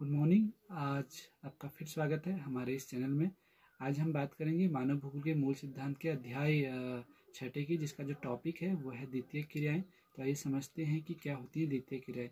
Good morning. आज आपका फिर स्वागत है हमारे इस चैनल में। आज हम बात करेंगे मानव भूगोल के मूल सिद्धांत के अध्याय 6 की, जिसका जो टॉपिक है वो है द्वितीयक क्रियाएं। तो आइए समझते हैं कि क्या होती है द्वितीयक क्रियाएं।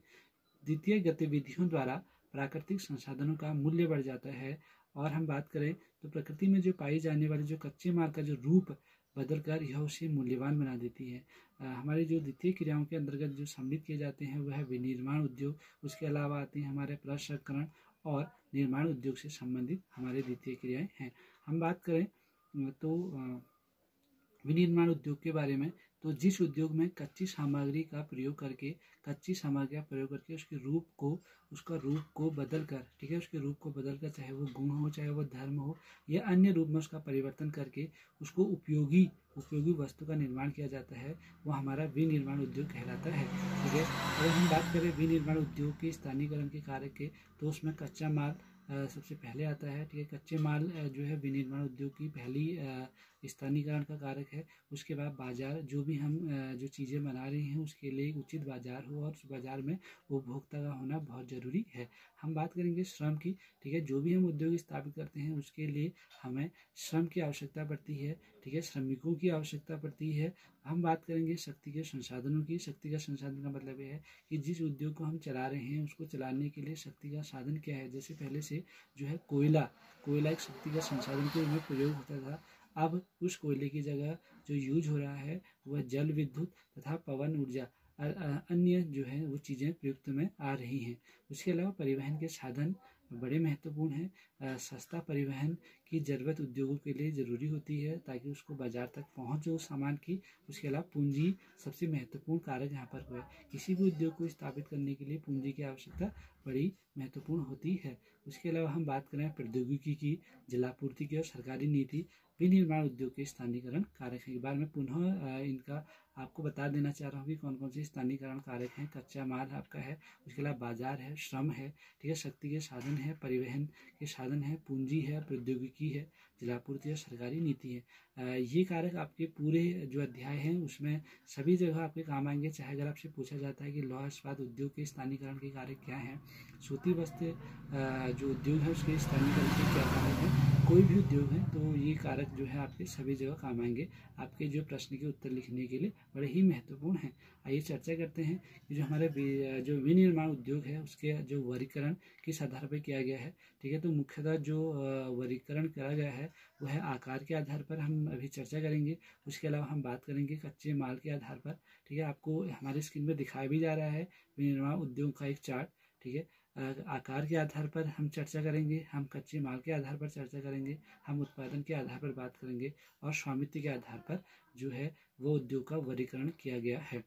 द्वितीयक गतिविधियों द्वारा प्राकृतिक संसाधनों का मूल्य बढ़ जाता है। और हम बात करें तो प्रकृति में जो पाई जाने वाले जो कच्चे माल का जो रूप बदलकर यह उसे मूल्यवान बना देती है। हमारी जो द्वितीय क्रियाओं के अंतर्गत जो सम्मिलित किए जाते हैं वह है विनिर्माण उद्योग। उसके अलावा आते हैं हमारे प्रसंस्करण और निर्माण उद्योग से संबंधित हमारे द्वितीय क्रियाएं हैं। हम बात करें तो विनिर्माण उद्योग के बारे में, तो जिस उद्योग में कच्ची सामग्री का प्रयोग करके उसका रूप को बदलकर, ठीक है, उसके रूप को बदलकर, चाहे वो गुण हो चाहे वो धर्म हो या अन्य रूप में उसका परिवर्तन करके उसको उपयोगी वस्तु का निर्माण किया जाता है, वो हमारा विनिर्माण उद्योग कहलाता है। ठीक है, अगर हम बात करें विनिर्माण उद्योग के स्थानीयकरण के कार्य के, तो उसमें कच्चा माल सबसे पहले आता है। ठीक है, कच्चे माल जो है विनिर्माण उद्योग की पहली स्थानीयकरण का कारक है। उसके बाद बाजार, जो भी हम जो चीज़ें बना रहे हैं उसके लिए उचित बाजार हो और उस बाजार में उपभोक्ता का होना बहुत ज़रूरी है। हम बात करेंगे श्रम की। ठीक है, जो भी हम उद्योग स्थापित करते हैं उसके लिए हमें श्रम की आवश्यकता पड़ती है। ठीक है, श्रमिकों की आवश्यकता पड़ती है। हम बात करेंगे शक्ति के संसाधनों की। शक्ति का संसाधन का मतलब यह है कि जिस उद्योग को हम चला रहे हैं उसको चलाने के लिए शक्ति का साधन क्या है। जैसे पहले से जो है कोयला एक शक्ति का संसाधन के रूप में प्रयोग होता था। अब उस कोयले की जगह जो यूज हो रहा है वह जल विद्युत तथा पवन ऊर्जा अन्य जो है वो चीज़ें प्रयुक्त में आ रही हैं। उसके अलावा परिवहन के साधन बड़े महत्वपूर्ण हैं। सस्ता परिवहन की ज़रूरत उद्योगों के लिए ज़रूरी होती है ताकि उसको बाजार तक पहुंच हो सामान की। उसके अलावा पूंजी सबसे महत्वपूर्ण कारक यहाँ पर है। किसी भी उद्योग को स्थापित करने के लिए पूंजी की आवश्यकता बड़ी महत्वपूर्ण होती है। उसके अलावा हम बात करें प्रौद्योगिकी की, जलापूर्ति की और सरकारी नीति विनिर्माण उद्योग के स्थानीयकरण कारक है। एक बार मैं पुनः इनका आपको बता देना चाह रहा हूँ कि कौन कौन से स्थानीयकरण कारक हैं। कच्चा माल आपका है, उसके अलावा बाजार है, श्रम है, ठीक है, शक्ति के साधन है, परिवहन के साधन है, पूंजी है, प्रौद्योगिकी है, जलापूर्ति और सरकारी नीति है। ये कारक आपके पूरे जो अध्याय हैं उसमें सभी जगह आपके काम आएंगे। चाहे अगर आपसे पूछा जाता है कि लौह इस्पात उद्योग के स्थानीयकरण के कारक क्या हैं, सूती वस्त्र जो उद्योग है उसके स्थानीयकरण के क्या कारक है, कोई भी उद्योग है तो ये कारक जो है आपके सभी जगह काम आएंगे। आपके जो प्रश्न के उत्तर लिखने के लिए बड़े ही महत्वपूर्ण हैं। आइए चर्चा करते हैं कि जो हमारे जो विनिर्माण उद्योग है उसके जो वर्गीकरण किस आधार पर किया गया है। ठीक है, तो मुख्यतः जो वर्गीकरण करा गया है वह है आकार के आधार पर, हम अभी चर्चा करेंगे। उसके अलावा हम बात करेंगे कच्चे माल के आधार पर। ठीक है, आपको हमारे स्क्रीन में दिखाया भी जा रहा है विनिर्माण उद्योग का एक चार्ट। ठीक है, आकार के आधार पर हम चर्चा करेंगे, हम कच्चे माल के आधार पर चर्चा करेंगे, हम उत्पादन के आधार पर बात करेंगे और स्वामित्व के आधार पर जो है वो उद्योग का वर्गीकरण किया गया है।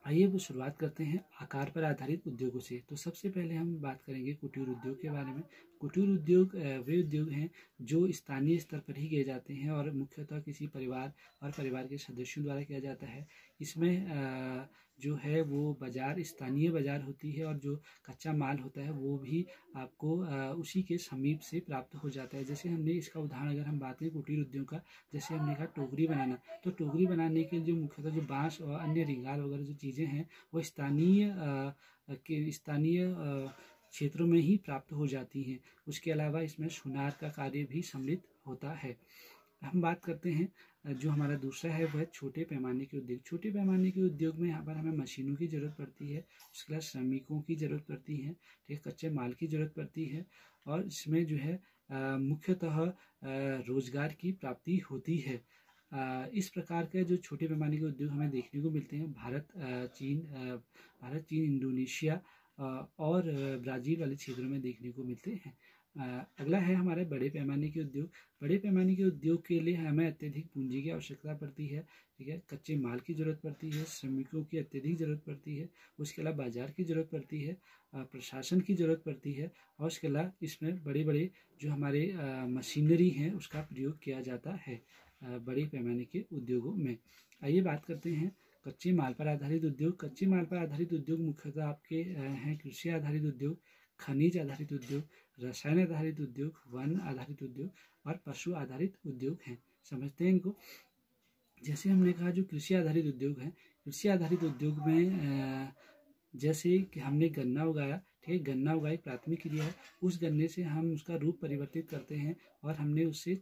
आइए वो शुरुआत करते हैं आकार पर आधारित उद्योगों से। तो सबसे पहले हम बात करेंगे कुटीर उद्योग के बारे में। कुटीर उद्योग वे उद्योग हैं जो स्थानीय स्तर पर ही किए जाते हैं और मुख्यतः किसी परिवार और परिवार के सदस्यों द्वारा किया जाता है। इसमें जो है वो बाजार स्थानीय बाजार होती है और जो कच्चा माल होता है वो भी आपको उसी के समीप से प्राप्त हो जाता है। जैसे हमने इसका उदाहरण अगर हम बात करें कुटीर उद्योग का, जैसे हमने कहा टोकरी बनाना, तो टोकरी बनाने के लिए जो मुख्यतः जो बांस और अन्य रिंगाल वगैरह जो चीज़ें हैं वो स्थानीय क्षेत्रों में ही प्राप्त हो जाती हैं। उसके अलावा इसमें सुनार का कार्य भी सम्मिलित होता है। हम बात करते हैं जो हमारा दूसरा है वह छोटे पैमाने के उद्योग। छोटे पैमाने के उद्योग में यहाँ पर हमें मशीनों की ज़रूरत पड़ती है, उसके बाद श्रमिकों की ज़रूरत पड़ती है, ठीक, कच्चे माल की ज़रूरत पड़ती है और इसमें जो है मुख्यतः रोजगार की प्राप्ति होती है। इस प्रकार के जो छोटे पैमाने के उद्योग हमें देखने को मिलते हैं भारत, चीन, इंडोनेशिया और ब्राज़ील वाले क्षेत्रों में देखने को मिलते हैं। अगला है हमारे बड़े पैमाने के उद्योग। बड़े पैमाने के उद्योग के लिए हमें अत्यधिक पूंजी की आवश्यकता पड़ती है। ठीक है, कच्चे माल की ज़रूरत पड़ती है, श्रमिकों की अत्यधिक ज़रूरत पड़ती है, उसके अलावा बाजार की ज़रूरत पड़ती है, प्रशासन की ज़रूरत पड़ती है और उसके अलावा इसमें बड़े बड़े जो हमारे मशीनरी हैं उसका प्रयोग किया जाता है बड़े पैमाने के उद्योगों में। आइए बात करते हैं कच्चे माल पर आधारित उद्योग। कच्चे माल पर आधारित उद्योग मुख्यतः आपके हैं कृषि आधारित उद्योग, खनिज आधारित उद्योग, रसायन आधारित उद्योग, वन आधारित उद्योग और पशु आधारित उद्योग हैं। समझते हैं इनको। जैसे हमने कहा जो कृषि आधारित उद्योग है, कृषि आधारित उद्योग में जैसे कि हमने गन्ना उगाया, ठीक है। गन्ना उगाई प्राथमिक क्रिया है, उस गन्ने से हम उसका रूप परिवर्तित करते हैं और हमने उससे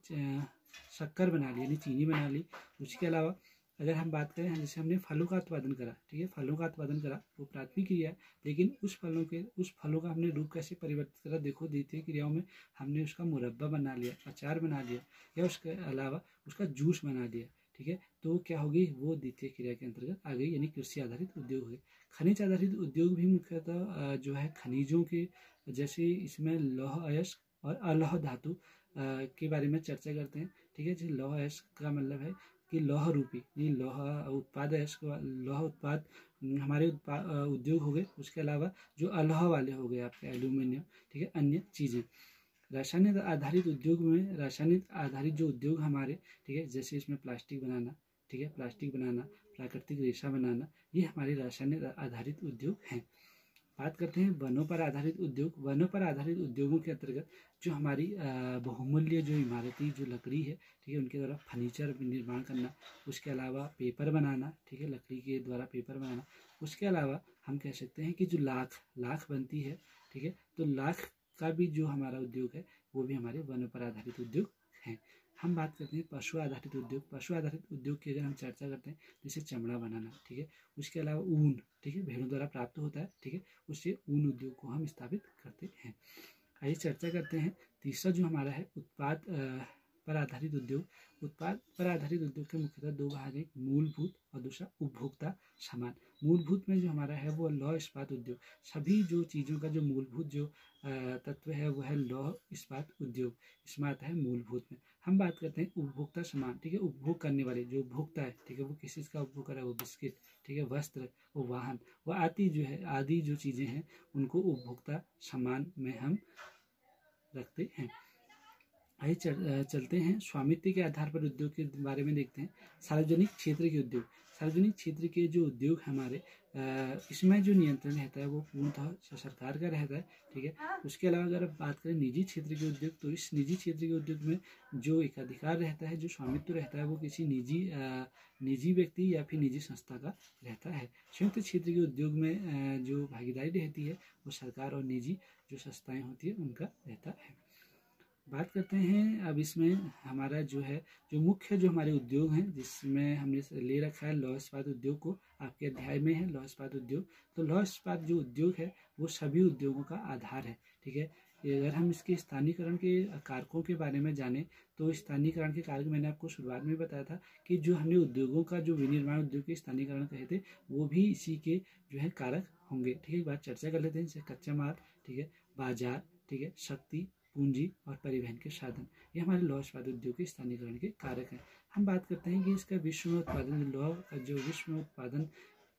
शक्कर बना ली यानी चीनी बना ली। उसके अलावा अगर हम बात करें जैसे हमने फलों का उत्पादन करा, ठीक है, फलों का उत्पादन करा वो प्राथमिक क्रिया है, लेकिन उस फलों का हमने रूप कैसे परिवर्तित करा, देखो द्वितीय क्रियाओं में हमने उसका मुरब्बा बना लिया, अचार बना लिया, या उसके अलावा उसका जूस बना दिया, ठीक है, तो क्या होगी, वो द्वितीय क्रिया के अंतर्गत आ गई, यानी कृषि आधारित उद्योग है। खनिज आधारित उद्योग भी मुख्यतः जो है खनिजों के, जैसे इसमें लौह अयस्क और अलौह धातु के बारे में चर्चा करते हैं, ठीक है। जैसे लौह अयस्क का मतलब है कि लौह रूपी, ये लौह उत्पाद अयस्क, लौह उत्पाद हमारे उद्योग हो गए। उसके अलावा जो अलौह वाले हो गए आपके एल्यूमिनियम, ठीक है, अन्य चीज़ें। रासायनिक आधारित उद्योग में, रासायनिक आधारित जो उद्योग हमारे, ठीक है, जैसे इसमें प्लास्टिक बनाना, ठीक है, प्लास्टिक बनाना, प्राकृतिक रेशा बनाना, ये हमारे रासायनिक आधारित उद्योग हैं। बात करते हैं वनों पर आधारित उद्योग। वनों पर आधारित उद्योगों के अंतर्गत जो हमारी बहुमूल्य जो इमारती जो लकड़ी है, ठीक है, उनके द्वारा फर्नीचर निर्माण करना, उसके अलावा पेपर बनाना, ठीक है, लकड़ी के द्वारा पेपर बनाना। उसके अलावा हम कह सकते हैं कि जो लाख बनती है, ठीक है, तो लाख का भी जो हमारा उद्योग है वो भी हमारे वनों पर आधारित उद्योग हैं। हम बात करते हैं पशु आधारित उद्योग। पशु आधारित उद्योग की अगर हम चर्चा करते हैं, जैसे चमड़ा बनाना, ठीक है, उसके अलावा ऊन, ठीक है, भेड़ों द्वारा प्राप्त होता है, ठीक है, उससे ऊन उद्योग को हम स्थापित करते हैं। आइए चर्चा करते हैं तीसरा जो हमारा है उत्पाद पर आधारित उद्योग। उत्पाद पर आधारित उद्योग के मुख्यतः दो भाग हैं, मूलभूत और दूसरा उपभोक्ता सामान। मूलभूत में जो हमारा है वो लौह इस्पात उद्योग। सभी जो चीज़ों का जो मूलभूत जो तत्व है वो है लौह इस्पात उद्योग, इसमें आता है मूलभूत में। हम बात करते हैं उपभोक्ता सामान, ठीक है, उपभोग करने वाले जो उपभोक्ता है, ठीक है, वो किस चीज़ का उपभोग कर रहा है, वो बिस्किट, ठीक है, वस्त्र, वो वाहन, वो आदि जो चीज़ें हैं उनको उपभोक्ता सामान में हम रखते हैं। आइए चलते हैं स्वामित्व के आधार पर उद्योग के बारे में देखते हैं। सार्वजनिक क्षेत्र के उद्योग। सार्वजनिक क्षेत्र के जो उद्योग हमारे, इसमें जो नियंत्रण रहता है वो पूर्णतः सरकार का रहता है, ठीक है। उसके अलावा अगर बात करें निजी क्षेत्र के उद्योग, तो इस निजी क्षेत्र के उद्योग में जो एक अधिकार रहता है, जो स्वामित्व रहता है, वो किसी निजी व्यक्ति या फिर निजी संस्था का रहता है। संयुक्त क्षेत्र के उद्योग में जो भागीदारी रहती है वो सरकार और निजी जो संस्थाएं होती है उनका रहता है। बात करते हैं अब इसमें हमारा जो है जो मुख्य जो हमारे उद्योग हैं, जिसमें हमने ले रखा है लौह इस्पात उद्योग को, आपके अध्याय में है लौह इस्पात उद्योग। तो लौह इस्पात जो उद्योग है वो सभी उद्योगों का आधार है, ठीक है। अगर हम इसके स्थानीयकरण के कारकों के बारे में जाने, तो स्थानीयकरण के कारक मैंने आपको शुरुआत में बताया था कि जो हमने उद्योगों का जो विनिर्माण उद्योग के स्थानीयकरण कहे थे वो भी इसी के जो है कारक होंगे, ठीक है। एक बार चर्चा कर लेते हैं, जैसे कच्चा माल, ठीक है, बाजार, ठीक है, शक्ति, पूंजी और परिवहन के साधन, ये हमारे लौह इस्पात उद्योग के स्थानीयकरण के कारक हैं। हम बात करते हैं कि इसका विश्व में उत्पादन, लौह का जो विश्व में उत्पादन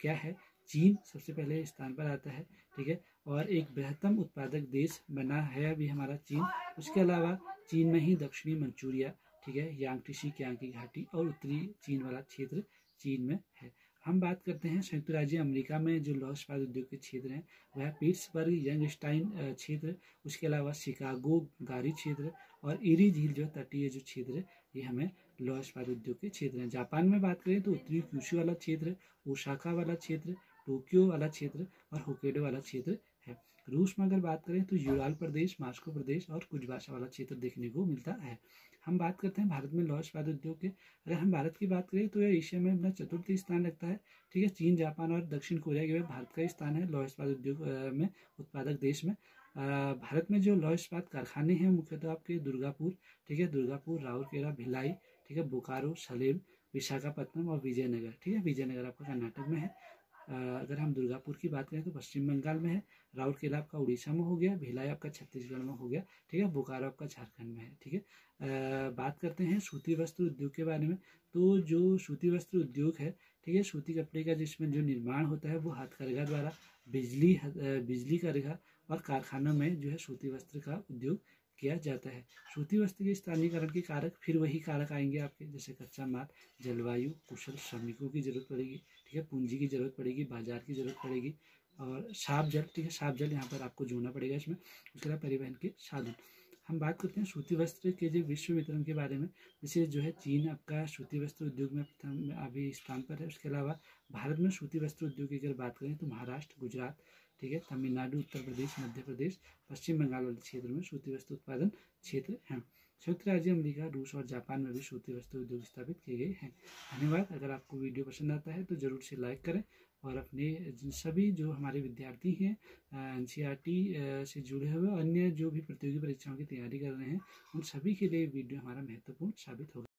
क्या है, चीन सबसे पहले स्थान पर आता है, ठीक है, और एक बृहत्तम उत्पादक देश बना है अभी हमारा चीन। उसके अलावा चीन में ही दक्षिणी मंचूरिया, ठीक है, यांगटीसी क्यांग घाटी और उत्तरी चीन वाला क्षेत्र चीन में है। हम बात करते हैं संयुक्त राज्य अमेरिका में जो लौह इस्पात उद्योग के क्षेत्र हैं वह पिट्सबर्ग यंगस्टाइन क्षेत्र, उसके अलावा शिकागो गारी क्षेत्र और इरी झील जो तटीय जो क्षेत्र है ये हमें लौह इस्पात उद्योग के क्षेत्र हैं। जापान में बात करें तो उत्तरी क्यूशू वाला क्षेत्र, ओसाका वाला क्षेत्र, टोक्यो वाला क्षेत्र और होक्काइडो वाला क्षेत्र है। रूस में अगर बात करें तो यूराल प्रदेश, मास्को प्रदेश और कुजबाशा वाला क्षेत्र देखने को मिलता है। हम बात करते हैं भारत में लौह इस्पात उद्योग के। अगर हम भारत की बात करें तो यह एशिया में अपना चतुर्थ स्थान रखता है, ठीक है। चीन, जापान और दक्षिण कोरिया के बाद भारत का स्थान है लौह इस्पात उद्योग में उत्पादक देश में। भारत में जो लौह इस्पात कारखाने हैं मुख्यतः आपके दुर्गापुर, ठीक है, दुर्गापुर, राउरकेला, भिलाई, ठीक है, बोकारो, सलेम, विशाखापट्टनम और विजयनगर, ठीक है, विजयनगर आपका कर्नाटक में है। अगर हम दुर्गापुर की बात करें तो पश्चिम बंगाल में है, राउरकेला आपका उड़ीसा में हो गया, भिलाई आपका छत्तीसगढ़ में हो गया, ठीक है, बोकारो आपका झारखंड में है, ठीक है। बात करते हैं सूती वस्त्र उद्योग के बारे में। तो जो सूती वस्त्र उद्योग है, ठीक है, सूती कपड़े का जिसमें जो निर्माण होता है वो हथकरघा द्वारा, बिजली करघा और कारखानों में जो है सूती वस्त्र का उद्योग किया जाता है। सूती वस्त्र के स्थानीयकरण के कारक फिर वही कारक आएंगे आपके, जैसे कच्चा माल, जलवायु, कुशल श्रमिकों की जरूरत पड़ेगी, ठीक है, पूंजी की जरूरत पड़ेगी, बाजार की जरूरत पड़ेगी और साफ जल, ठीक है, साफ जल यहाँ पर आपको जोड़ना पड़ेगा इसमें। उसके अलावा परिवहन के साधन। हम बात करते हैं सूती वस्त्र के जो विश्व वितरण के बारे में। जैसे जो है चीन आपका सूती वस्त्र उद्योग में प्रथम अभी स्थान पर है। उसके अलावा भारत में सूती वस्त्र उद्योग की अगर बात करें तो महाराष्ट्र, गुजरात, ठीक है, तमिलनाडु, उत्तर प्रदेश, मध्य प्रदेश, पश्चिम बंगाल वाले क्षेत्र में सूती वस्त्र उत्पादन क्षेत्र हैं। संयुक्त राज्य अमेरिका, रूस और जापान में भी सूती वस्त्र उद्योग स्थापित किए गए हैं। धन्यवाद। अगर आपको वीडियो पसंद आता है तो ज़रूर से लाइक करें और अपने सभी जो हमारे विद्यार्थी हैं एनसीईआरटी से जुड़े हुए अन्य जो भी प्रतियोगी परीक्षाओं की तैयारी कर रहे हैं उन सभी के लिए वीडियो हमारा महत्वपूर्ण साबित होगा।